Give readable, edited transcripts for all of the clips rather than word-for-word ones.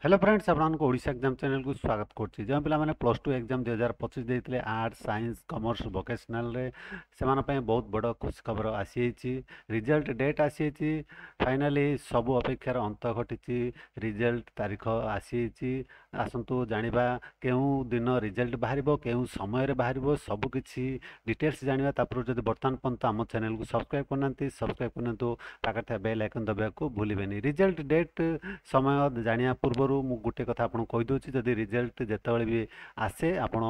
Hello friends आपको Odisha exam channel को स्वागत करछि जो पिला माने प्लस 2 एग्जाम 2025 देइतले आर्ट्स साइंस कॉमर्स वोकेशनल रे सेमान पे बहुत बड़ खुश खबर आसी छि रिजल्ट डेट आसी छि फाइनली सब अपेक्षार अंत घटिछि रिजल्ट तारीख आसी छि आसंतु जानिबा केउ दिन रिजल्ट बाहरिबो केउ समय रे बाहरिबो सब किछि डिटेल्स जानिबा तापर जदि वर्तमान पंत हम चैनल को सब्सक्राइब करनांती सब्सक्राइब करनतु पाकर बेल आइकन दबाया को भूलिबेनी रिजल्ट डेट समय जानिया पूर्व मु गोटे कथा आपको कहीदे जदि रिजल्ट जितेबाला भी आसे आपण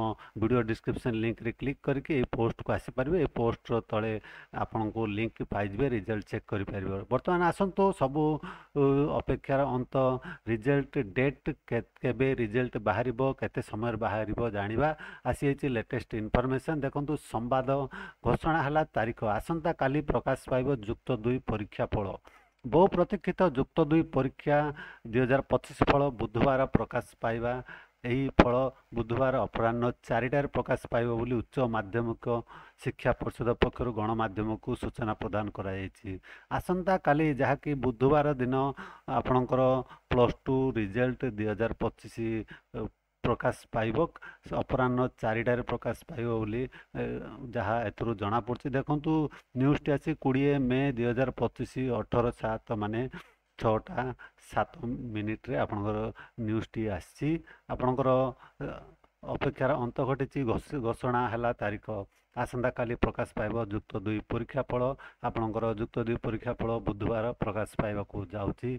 वीडियो डिस्क्रिप्शन लिंक रे क्लिक करके पोस्ट को आसीपारे पोस्ट तले आपण को लिंक पाइबे रिजल्ट चेक करें बर्तमान आसतु सब अपेक्षार अंत रिजल्ट डेट केबे रिजल्ट बाहर केते समय बाहर जानिबा आसी लेटेस्ट इनफॉरमेशन देखंतु संवाद घोषणा हला तारीख आसंता काली प्रकाश पाइब युक्त 2 परीक्षा फल बहु प्रतीक्षित युक्त 2 परीक्षा 2025 फल बुधवार प्रकाश पाइबा यही फल बुधवार अपराह्न 4टार प्रकाश पाइब बोली उच्च माध्यमिक शिक्षा परिषद पक्षर गणमाध्यम को सूचना प्रदान कराई आसंता काली जहाँकि बुधवार दिन आपणकर प्लस 2 रिजल्ट 2025 प्रकाश पाइब अपराह्न 4टार प्रकाश पाइब बोली जहाँ एथुरु जना पड़छि देखंतु न्यूज़ टी आसी 20 मे 2025 18/7 माने 6:07 आपणकर न्यूज़ टी आसी आपणकर अपेक्षार अंत घटी घोषणा है तारीख आसंता काली प्रकाश पाइब युक्त 2 परीक्षा फल आपणकर युक्त 2 परीक्षा फल बुधवार प्रकाश पाइबा जाउछि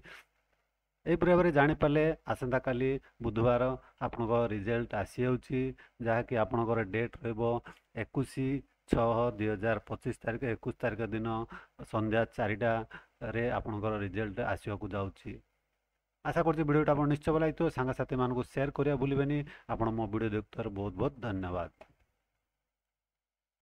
एपरि भाव में जापारे आसंता काली बुधवार आपण रिजल्ट आसी जाऊँगी जहाँकि आपणकर डेट रह21/6/2025 तारीख 21 तारीख दिन संध्या 4टा रे आपणकर रिजल्ट आसवाक जाऊँगी आशा करछि वीडियोटा आप निश्चय भल लगी सांगसाथी मानक शेयर करिया भूलिबेनी आपण मो वीडियो देखुथार बहुत बहुत धन्यवाद।